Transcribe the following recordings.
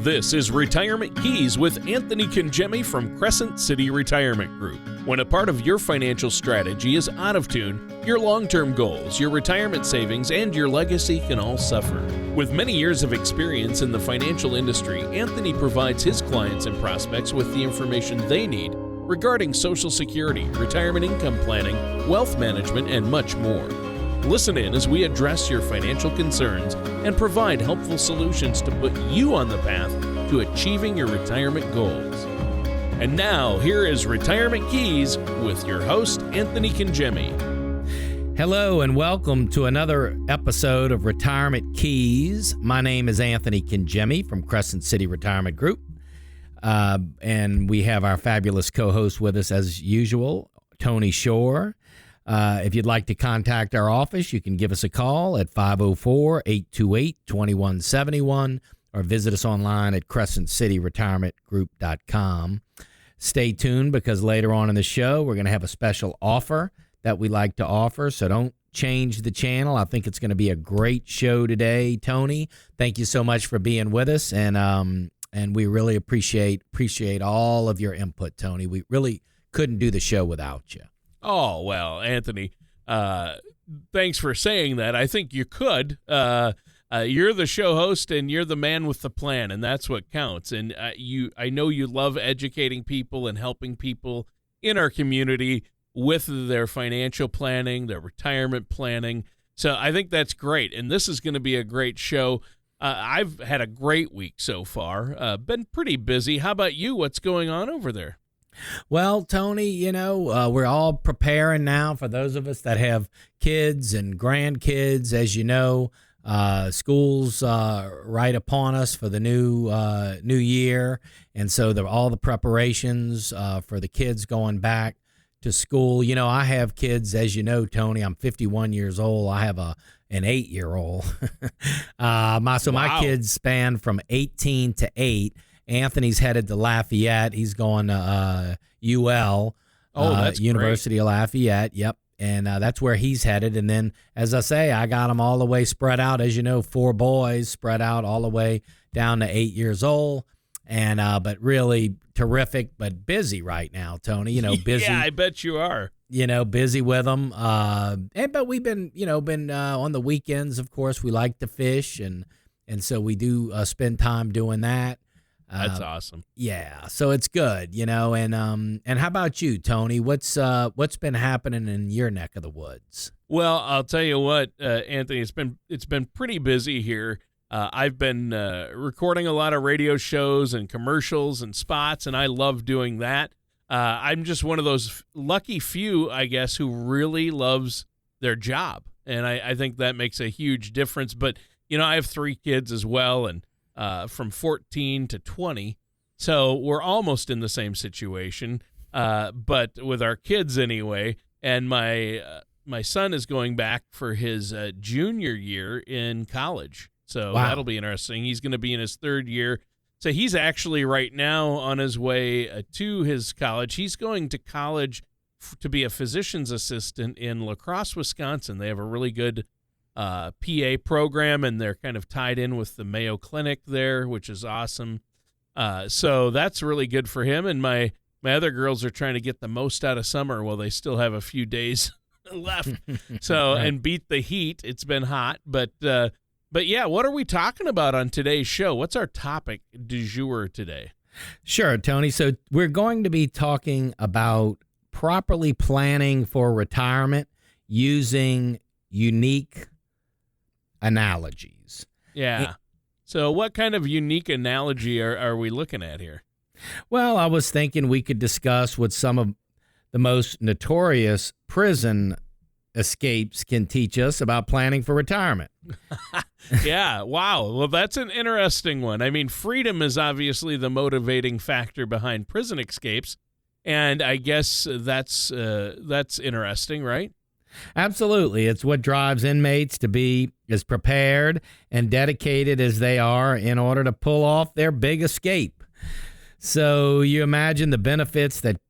This is Retirement Keys with Anthony Congemi from Crescent City Retirement Group. When a part of your financial strategy is out of tune, your long-term goals, your retirement savings, and your legacy can all suffer. With many years of experience in the financial industry, Anthony provides his clients and prospects with the information they need regarding Social Security, retirement income planning, wealth management, and much more. Listen in as we address your financial concerns and provide helpful solutions to put you on the path to achieving your retirement goals. And now, here is Retirement Keys with your host, Anthony Congemi. Hello and welcome to another episode of Retirement Keys. My name is Anthony Congemi from Crescent City Retirement Group. And we have our fabulous co-host with us as usual, Tony Shore. If you'd like to contact our office, you can give us a call at 504-828-2171 or visit us online at crescentcityretirementgroup.com. Stay tuned because later on in the show, we're going to have a special offer that we like to offer, so don't change the channel. I think it's going to be a great show today, Tony. Thank you so much for being with us, and we really appreciate all of your input, Tony. We really couldn't do the show without you. Oh, well, Anthony, thanks for saying that. I think you could. You're the show host and you're the man with the plan, and that's what counts. And I know you love educating people and helping people in our community with their financial planning, their retirement planning. So I think that's great, and this is going to be a great show. I've had a great week so far. Been pretty busy. How about you? What's going on over there? Well, Tony, we're all preparing now for those of us that have kids and grandkids. As you know, school's right upon us for the new year. And so all the preparations for the kids going back to school. You know, I have kids, as you know, Tony, I'm 51 years old. I have an 8-year-old. My kids span from 18 to 8. Anthony's headed to Lafayette. He's going to UL, that's University great. of Lafayette. Yep. And that's where he's headed. And then, as I say, I got them all the way spread out. As you know, 4 boys spread out all the way down to 8 years old. And but really terrific, but busy right now, Tony. Busy. Yeah, I bet you are. Busy with them. But we've been on the weekends, of course, we like to fish. And so we do spend time doing that. That's awesome. Yeah, so it's good, and how about you, Tony? What's been happening in your neck of the woods? Well, I'll tell you what, Anthony, it's been pretty busy here. I've been recording a lot of radio shows and commercials and spots, and I love doing that. I'm just one of those lucky few, I guess, who really loves their job, and I think that makes a huge difference. But I have 3 kids as well, and from 14 to 20. So we're almost in the same situation, but with our kids anyway. And my son is going back for his junior year in college. So That'll be interesting. He's going to be in his 3rd year. So he's actually right now on his way to his college. He's going to college to be a physician's assistant in La Crosse, Wisconsin. They have a really good PA program, and they're kind of tied in with the Mayo Clinic there, which is awesome. So that's really good for him. And my other girls are trying to get the most out of summer while they still have a few days left. So right. And beat the heat. It's been hot, but yeah, what are we talking about on today's show? What's our topic du jour today? Sure, Tony. So we're going to be talking about properly planning for retirement using unique analogies. Yeah. So what kind of unique analogy are we looking at here? Well, I was thinking we could discuss what some of the most notorious prison escapes can teach us about planning for retirement. Yeah. Wow. Well, that's an interesting one. I mean, freedom is obviously the motivating factor behind prison escapes. And I guess that's interesting, right? Absolutely. It's what drives inmates to be as prepared and dedicated as they are in order to pull off their big escape. So you imagine the benefits that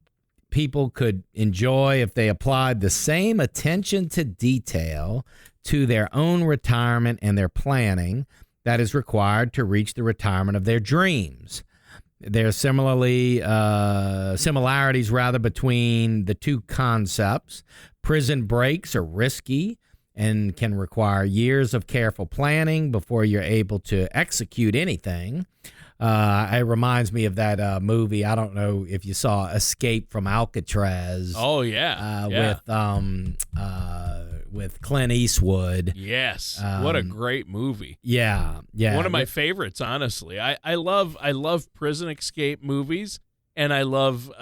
people could enjoy if they applied the same attention to detail to their own retirement and their planning that is required to reach the retirement of their dreams. There are similarities between the two concepts. Prison breaks are risky and can require years of careful planning before you're able to execute anything. It reminds me of that movie. I don't know if you saw Escape from Alcatraz. Oh yeah, with Clint Eastwood. Yes, what a great movie. Yeah. One of my favorites, honestly. I love prison escape movies, and I love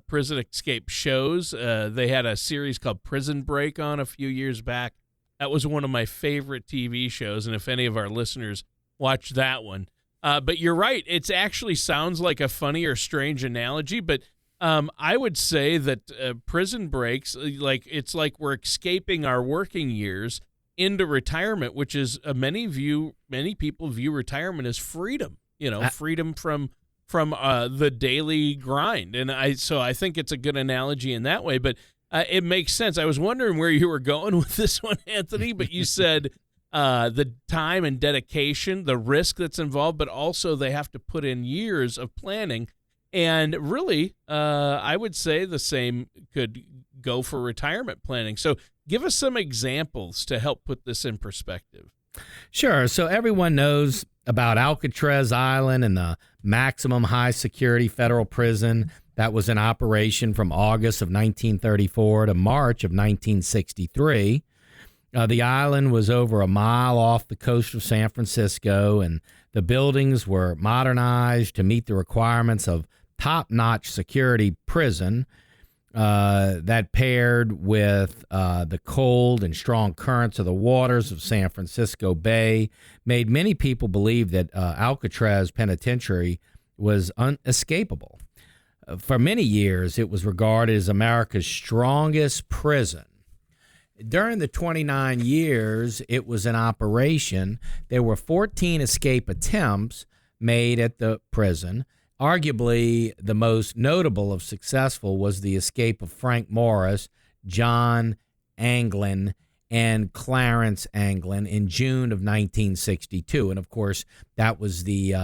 prison escape shows. They had a series called Prison Break on a few years back. That was one of my favorite TV shows, and if any of our listeners watch that one. But you're right. It actually sounds like a funny or strange analogy, but I would say that prison breaks, it's like we're escaping our working years into retirement, which is many people view retirement as freedom. Freedom from the daily grind, and I think it's a good analogy in that way. But it makes sense. I was wondering where you were going with this one, Anthony, but you said. The time and dedication, the risk that's involved, but also they have to put in years of planning. And really, I would say the same could go for retirement planning. So give us some examples to help put this in perspective. Sure. So everyone knows about Alcatraz Island and the maximum high security federal prison that was in operation from August of 1934 to March of 1963. The island was over a mile off the coast of San Francisco, and the buildings were modernized to meet the requirements of top-notch security prison that paired with the cold and strong currents of the waters of San Francisco Bay made many people believe that Alcatraz Penitentiary was unescapable. For many years, it was regarded as America's strongest prison. During the 29 years it was in operation, there were 14 escape attempts made at the prison. Arguably, the most notable of successful was the escape of Frank Morris, John Anglin, and Clarence Anglin in June of 1962. And, of course, that was the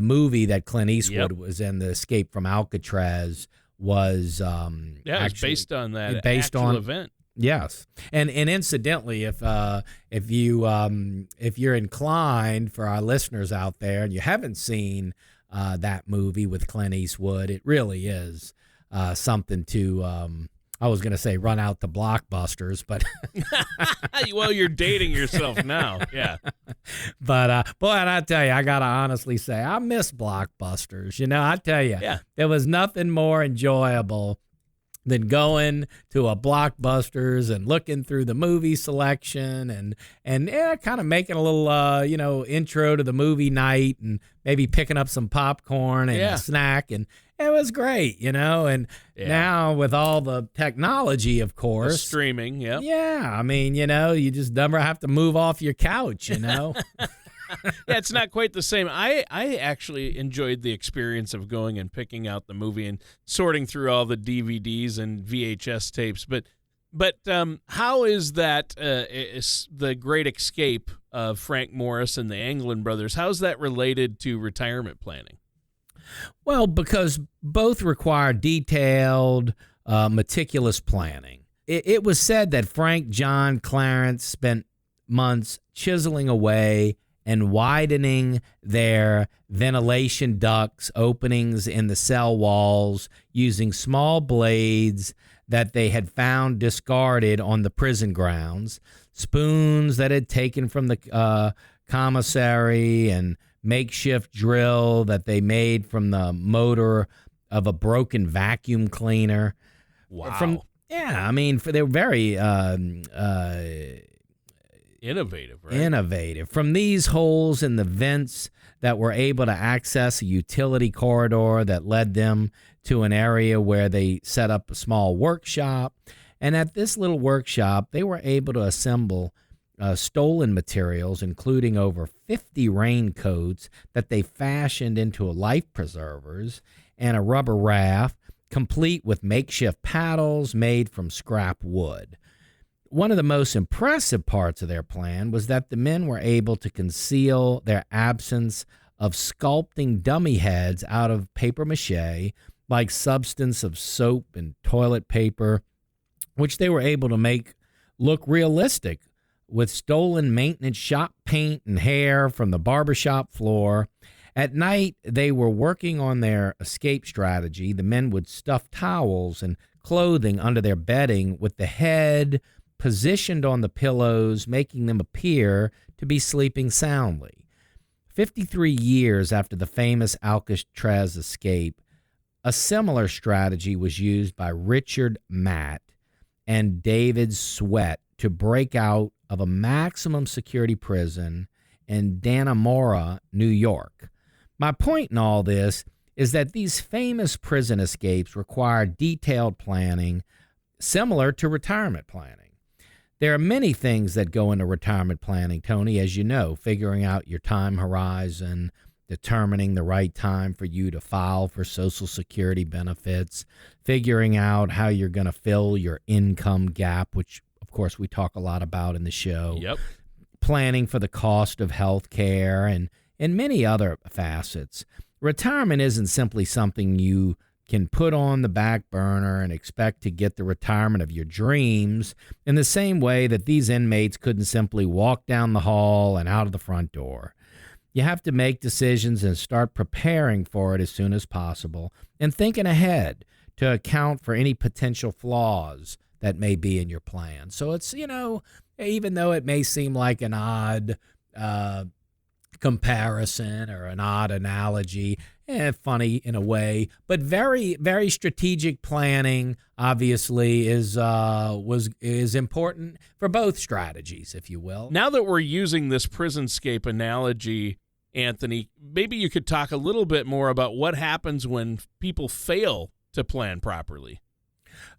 movie that Clint Eastwood was in, The Escape from Alcatraz, was it was based on that actual event. Yes, and incidentally, if you're inclined, for our listeners out there, and you haven't seen that movie with Clint Eastwood, it really is something to. I was going to say run out to Blockbusters, but well, you're dating yourself now, yeah. But boy, and I tell you, I gotta honestly say, I miss Blockbusters. I tell you, there was nothing more enjoyable than going to a Blockbusters and looking through the movie selection and kind of making a little intro to the movie night and maybe picking up some popcorn and a snack, and it was great, and now with all the technology, of course, the streaming, I mean, you just never have to move off your couch, Yeah, it's not quite the same. I actually enjoyed the experience of going and picking out the movie and sorting through all the DVDs and VHS tapes. But how is that the Great Escape of Frank Morris and the Anglin brothers? How's that related to retirement planning? Well, because both require detailed, meticulous planning. It was said that Frank, John, Clarence spent months chiseling away and widening their ventilation ducts, openings in the cell walls, using small blades that they had found discarded on the prison grounds, spoons that had taken from the commissary, and makeshift drill that they made from the motor of a broken vacuum cleaner. Wow. They were very innovative, right? Innovative. From these holes in the vents that were able to access a utility corridor that led them to an area where they set up a small workshop. And at this little workshop, they were able to assemble stolen materials, including over 50 raincoats that they fashioned into life preservers, and a rubber raft, complete with makeshift paddles made from scrap wood. One of the most impressive parts of their plan was that the men were able to conceal their absence of sculpting dummy heads out of paper mache, like substance of soap and toilet paper, which they were able to make look realistic with stolen maintenance shop paint and hair from the barbershop floor. At night, they were working on their escape strategy. The men would stuff towels and clothing under their bedding with the head positioned on the pillows, making them appear to be sleeping soundly. 53 years after the famous Alcatraz escape, a similar strategy was used by Richard Matt and David Sweat to break out of a maximum security prison in Dannemora, New York. My point in all this is that these famous prison escapes require detailed planning similar to retirement planning. There are many things that go into retirement planning, Tony, as you know, figuring out your time horizon, determining the right time for you to file for Social Security benefits, figuring out how you're going to fill your income gap, which, of course, we talk a lot about in the show. Yep. Planning for the cost of health care and many other facets. Retirement isn't simply something you can put on the back burner and expect to get the retirement of your dreams in the same way that these inmates couldn't simply walk down the hall and out of the front door. You have to make decisions and start preparing for it as soon as possible and thinking ahead to account for any potential flaws that may be in your plan. So it's, even though it may seem like an odd comparison or an odd analogy, funny in a way, but very, very strategic planning obviously is important for both strategies, if you will. Now that we're using this Prisonscape analogy, Anthony, maybe you could talk a little bit more about what happens when people fail to plan properly.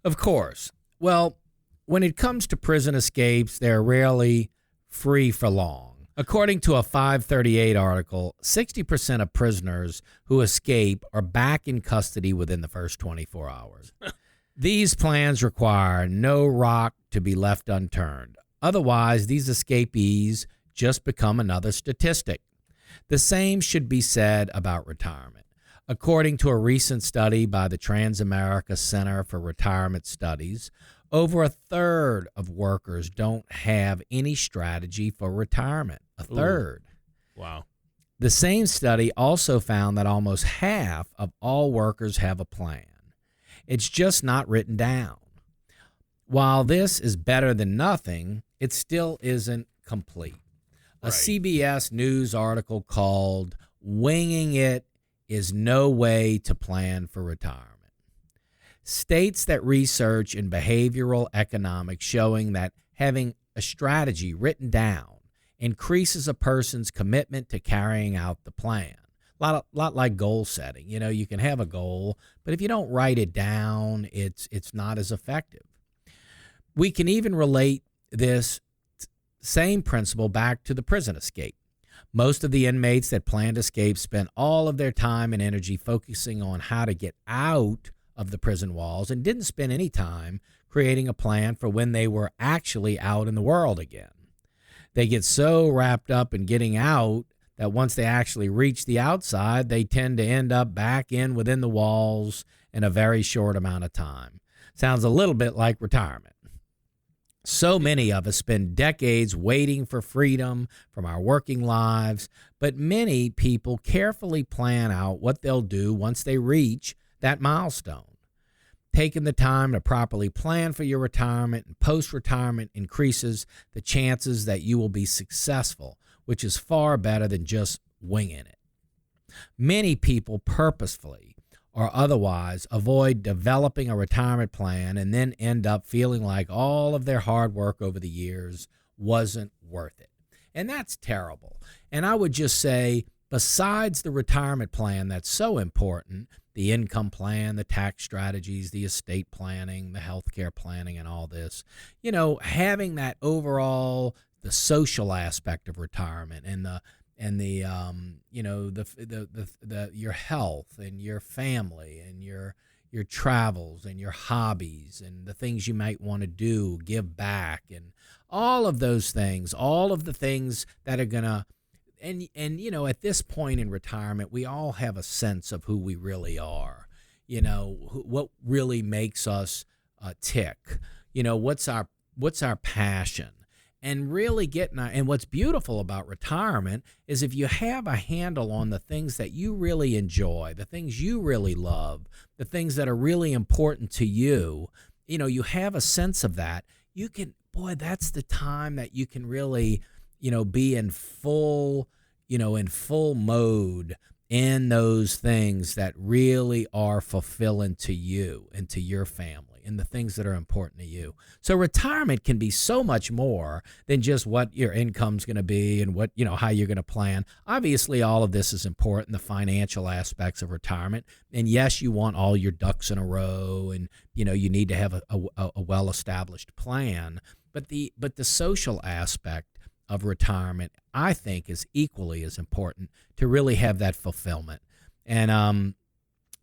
Of course. Well, when it comes to prison escapes, they're rarely free for long. According to a 538 article, 60% of prisoners who escape are back in custody within the first 24 hours. These plans require no rock to be left unturned. Otherwise, these escapees just become another statistic. The same should be said about retirement. According to a recent study by the Transamerica Center for Retirement Studies, over a third of workers don't have any strategy for retirement. A third. Ooh. Wow. The same study also found that almost half of all workers have a plan. It's just not written down. While this is better than nothing, it still isn't complete. A CBS News article called "Winging It is No Way to Plan for Retirement" states that research in behavioral economics showing that having a strategy written down increases a person's commitment to carrying out the plan. A lot like goal setting. You can have a goal, but if you don't write it down, it's not as effective. We can even relate this same principle back to the prison escape. Most of the inmates that planned escape spent all of their time and energy focusing on how to get out of the prison walls and didn't spend any time creating a plan for when they were actually out in the world again. They get so wrapped up in getting out that once they actually reach the outside, they tend to end up back in within the walls in a very short amount of time. Sounds a little bit like retirement. So many of us spend decades waiting for freedom from our working lives, but many people carefully plan out what they'll do once they reach that milestone. Taking the time to properly plan for your retirement and post-retirement increases the chances that you will be successful, which is far better than just winging it. Many people purposefully or otherwise avoid developing a retirement plan and then end up feeling like all of their hard work over the years wasn't worth it. And that's terrible. And I would just say, besides the retirement plan that's so important, the income plan, the tax strategies, the estate planning, the healthcare planning, and all this, having that overall, the social aspect of retirement and your health and your family and your your travels and your hobbies and the things you might want to do, give back, and all of those things, all of the things that are going to, and you know, at this point in retirement, we all have a sense of who we really are, you know, what really makes us tick, you know, what's our passion. And really and what's beautiful about retirement is if you have a handle on the things that you really enjoy, the things you really love, the things that are really important to you, you know, you have a sense of that, you can, boy, that's the time that you can really, you know, be in full mode in those things that really are fulfilling to you and to your family and the things that are important to you. So retirement can be so much more than just what your income's going to be and what, you know, how you're going to plan. Obviously, all of this is important, the financial aspects of retirement. And yes, you want all your ducks in a row, and, you know, you need to have a well-established plan. But the social aspect of retirement, I think, is equally as important to really have that fulfillment. And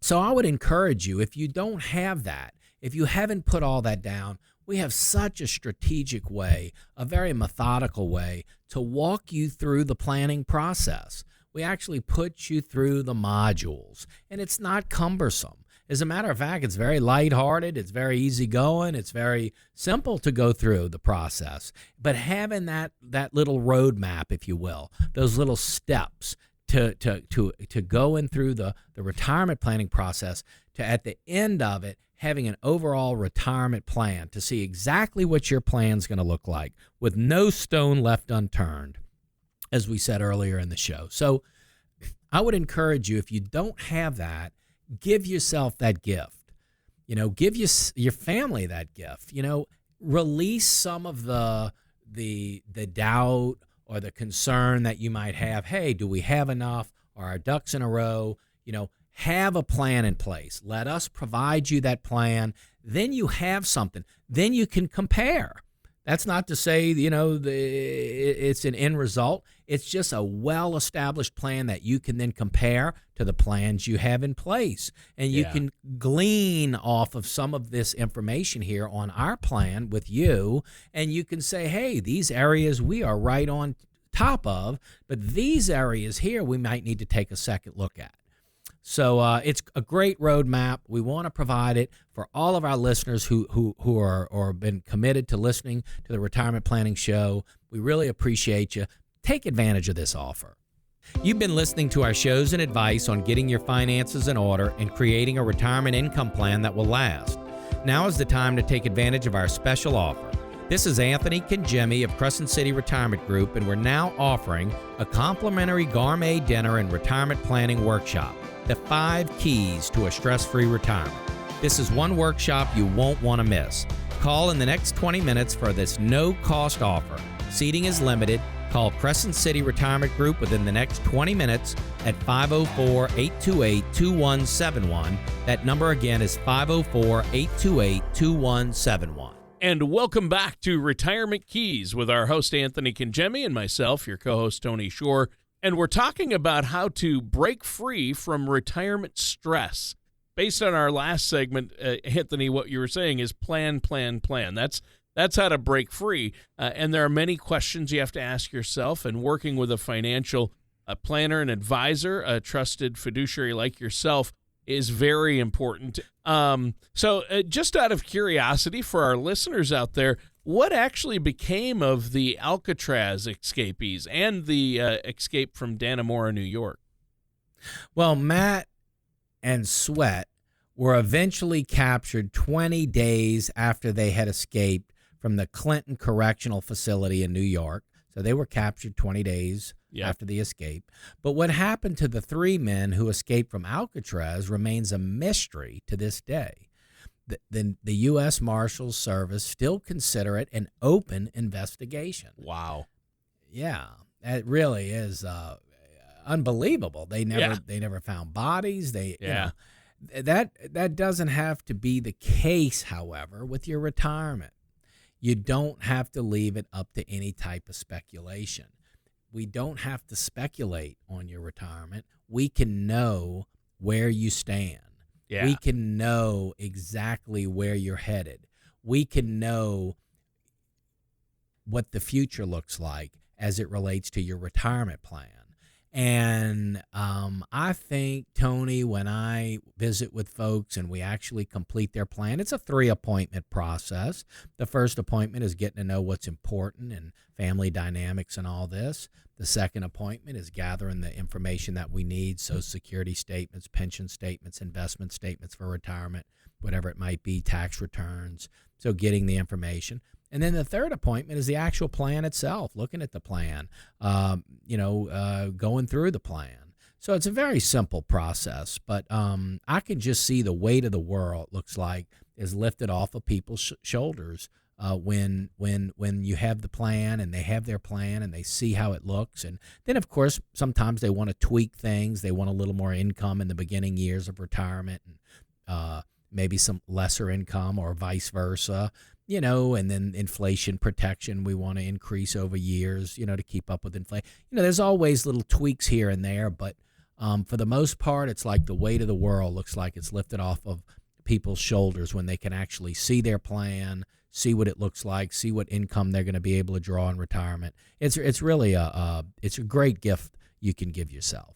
so I would encourage you, if you don't have that, if you haven't put all that down, we have such a strategic way, a very methodical way to walk you through the planning process. We actually put you through the modules, and it's not cumbersome. As a matter of fact, it's very lighthearted, it's very easygoing, it's very simple to go through the process. But having that little roadmap, if you will, those little steps to go in through the retirement planning process, to at the end of it, having an overall retirement plan to see exactly what your plan's going to look like with no stone left unturned, as we said earlier in the show. So I would encourage you, if you don't have that, give yourself that gift. You know, give your family that gift. You know, release some of the doubt or the concern that you might have. Hey, do we have enough? Are our ducks in a row? You know, have a plan in place. Let us provide you that plan. Then you have something. Then you can compare. That's not to say, you know, it's an end result. It's just a well-established plan that you can then compare to the plans you have in place. And you can glean off of some of this information here on our plan with you, and you can say, hey, these areas we are right on top of, but these areas here we might need to take a second look at. So it's a great roadmap. We want to provide it for all of our listeners who are or been committed to listening to the Retirement Planning Show. We really appreciate you. Take advantage of this offer. You've been listening to our shows and advice on getting your finances in order and creating a retirement income plan that will last. Now is the time to take advantage of our special offer. This is Anthony Kangemi of Crescent City Retirement Group, and we're now offering a complimentary gourmet dinner and retirement planning workshop. The 5 keys to a stress-free retirement. This is one workshop you won't want to miss. Call in the next 20 minutes for this no-cost offer. Seating is limited. Call Crescent City Retirement Group within the next 20 minutes at 504-828-2171. That number again is 504-828-2171. And welcome back to Retirement Keys with our host Anthony Kangemi and myself, your co-host Tony Shore. And we're talking about how to break free from retirement stress. Based on our last segment, Anthony, what you were saying is plan. That's how to break free. And there are many questions you have to ask yourself. And working with a financial planner and advisor, a trusted fiduciary like yourself, is very important. So just out of curiosity for our listeners out there, what actually became of the Alcatraz escapees and the escape from Dannemora, New York? Well, Matt and Sweat were eventually captured 20 days after they had escaped from the Clinton Correctional Facility in New York. So they were captured 20 days after the escape. But what happened to the 3 men who escaped from Alcatraz remains a mystery to this day. The U.S. Marshals Service still consider it an open investigation. Wow. Yeah, it really is unbelievable. They never found bodies. You know, that doesn't have to be the case, however, with your retirement. You don't have to leave it up to any type of speculation. We don't have to speculate on your retirement. We can know where you stand. Yeah. We can know exactly where you're headed. We can know what the future looks like as it relates to your retirement plan. And I think, Tony, when I visit with folks and we actually complete their plan, it's a 3-appointment process. The first appointment is getting to know what's important and family dynamics and all this. The second appointment is gathering the information that we need, Social Security statements, pension statements, investment statements for retirement, whatever it might be, tax returns. So getting the information. And then the third appointment is the actual plan itself, looking at the plan, going through the plan. So it's a very simple process, but I can just see the weight of the world, looks like, is lifted off of people's shoulders when you have the plan and they have their plan and they see how it looks. And then, of course, sometimes they want to tweak things. They want a little more income in the beginning years of retirement and maybe some lesser income or vice versa. And then inflation protection we want to increase over years, to keep up with inflation. There's always little tweaks here and there, but for the most part, it's like the weight of the world looks like it's lifted off of people's shoulders when they can actually see their plan, see what it looks like, see what income they're going to be able to draw in retirement. It's really it's a great gift you can give yourself.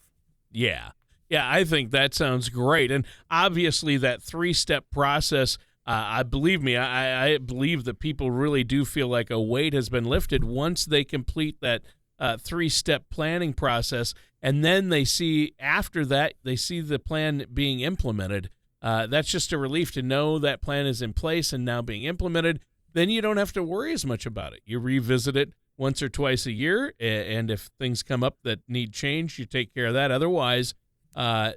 Yeah. Yeah, I think that sounds great. And obviously that 3-step process, I believe that people really do feel like a weight has been lifted once they complete that 3-step planning process, and then they see the plan being implemented. That's just a relief to know that plan is in place and now being implemented. Then you don't have to worry as much about it. You revisit it once or twice a year, and if things come up that need change, you take care of that. Otherwise,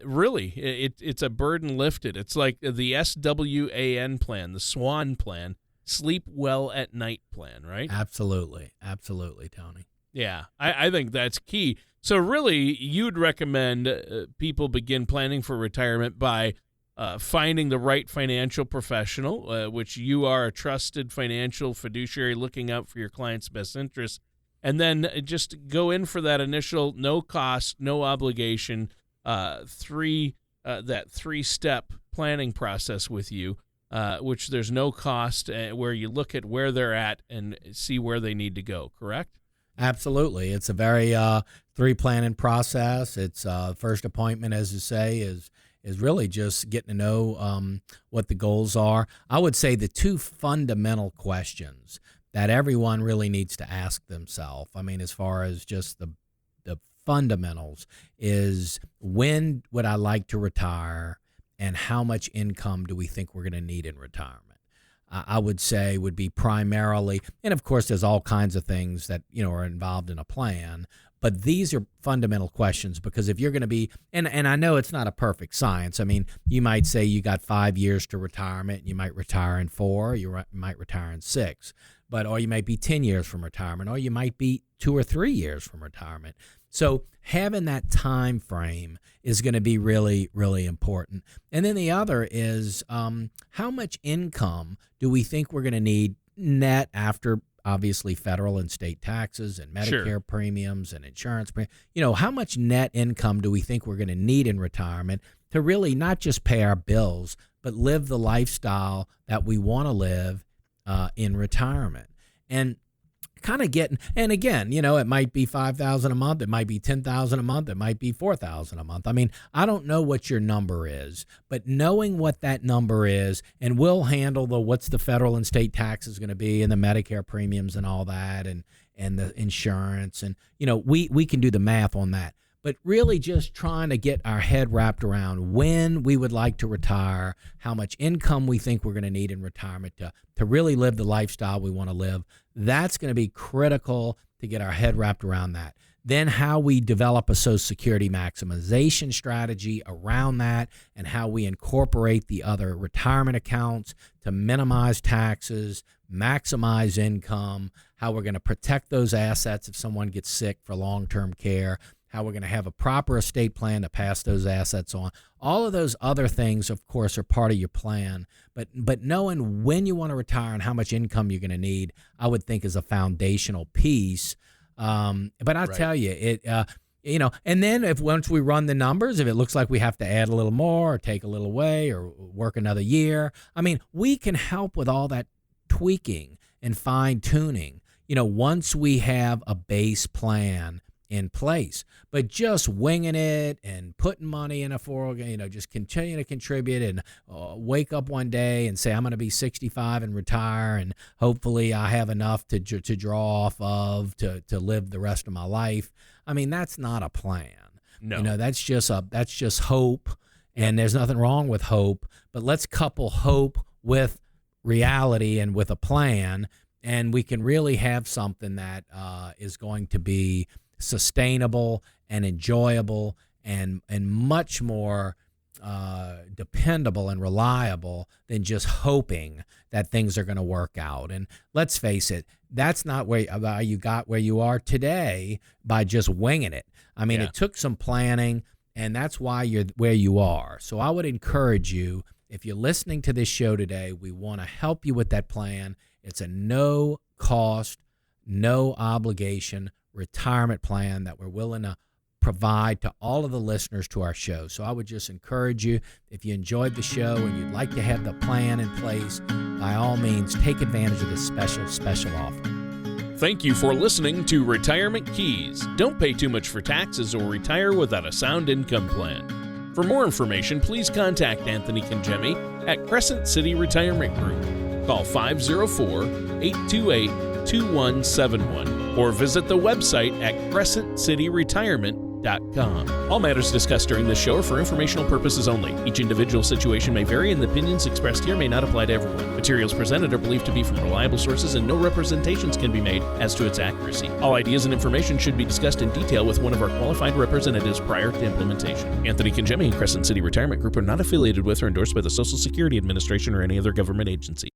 really, it's a burden lifted. It's like the SWAN plan, the SWAN plan, Sleep Well at Night plan, right? Absolutely, Tony. Yeah, I think that's key. So really, you'd recommend people begin planning for retirement by finding the right financial professional, which you are a trusted financial fiduciary looking out for your client's best interests, and then just go in for that initial no cost, no obligation, 3-step planning process with you, which there's no cost, where you look at where they're at and see where they need to go, correct? Absolutely. It's a very 3-planning process. It's first appointment, as you say, is really just getting to know what the goals are. I would say the 2 fundamental questions that everyone really needs to ask themselves, as far as just the fundamentals, is when would I like to retire and how much income do we think we're going to need in retirement? I would say would be primarily, and of course there's all kinds of things that are involved in a plan, but these are fundamental questions, because if you're going to be, and I know it's not a perfect science. You might say you got 5 years to retirement, and you might retire in 4, you might retire in 6, or you might be 10 years from retirement, or you might be 2 or 3 years from retirement. So having that time frame is going to be really, really important. And then the other is how much income do we think we're going to need net after, obviously, federal and state taxes and Medicare premiums and insurance premiums. How much net income do we think we're going to need in retirement to really not just pay our bills, but live the lifestyle that we want to live in retirement? And kind of getting, and again, it might be $5,000 a month, it might be $10,000 a month, it might be $4,000 a month. I don't know what your number is, but knowing what that number is, and we'll handle what's the federal and state taxes going to be, and the Medicare premiums and all that, and the insurance, and we can do the math on that. But really just trying to get our head wrapped around when we would like to retire, how much income we think we're going to need in retirement to really live the lifestyle we want to live. That's going to be critical to get our head wrapped around that. Then how we develop a Social Security maximization strategy around that, and how we incorporate the other retirement accounts to minimize taxes, maximize income, how we're going to protect those assets if someone gets sick for long-term care, how we're going to have a proper estate plan to pass those assets on. All of those other things, of course, are part of your plan. But knowing when you want to retire and how much income you're going to need, I would think is a foundational piece. But I'll tell you, And then if once we run the numbers, if it looks like we have to add a little more or take a little away or work another year, we can help with all that tweaking and fine tuning, once we have a base plan in place. But just winging it and putting money in a 401, just continue to contribute and wake up one day and say, I'm going to be 65 and retire, and hopefully I have enough to draw off of to live the rest of my life. That's not a plan. No. That's just hope, and there's nothing wrong with hope, but let's couple hope with reality and with a plan, and we can really have something that is going to be sustainable and enjoyable and much more dependable and reliable than just hoping that things are going to work out. And let's face it, that's not where you got where you are today by just winging it. It took some planning, and that's why you're where you are. So I would encourage you, if you're listening to this show today, we want to help you with that plan. It's a no cost, no obligation retirement plan that we're willing to provide to all of the listeners to our show. So I would just encourage you, if you enjoyed the show and you'd like to have the plan in place, by all means, take advantage of this special offer. Thank you for listening to Retirement Keys. Don't pay too much for taxes or retire without a sound income plan. For more information, please contact Anthony Congemi at Crescent City Retirement Group. Call 504-828-2171 or visit the website at crescentcityretirement.com. All matters discussed during this show are for informational purposes only. Each individual situation may vary, and the opinions expressed here may not apply to everyone. Materials presented are believed to be from reliable sources, and no representations can be made as to its accuracy. All ideas and information should be discussed in detail with one of our qualified representatives prior to implementation. Anthony Congemi and Crescent City Retirement Group are not affiliated with or endorsed by the Social Security Administration or any other government agency.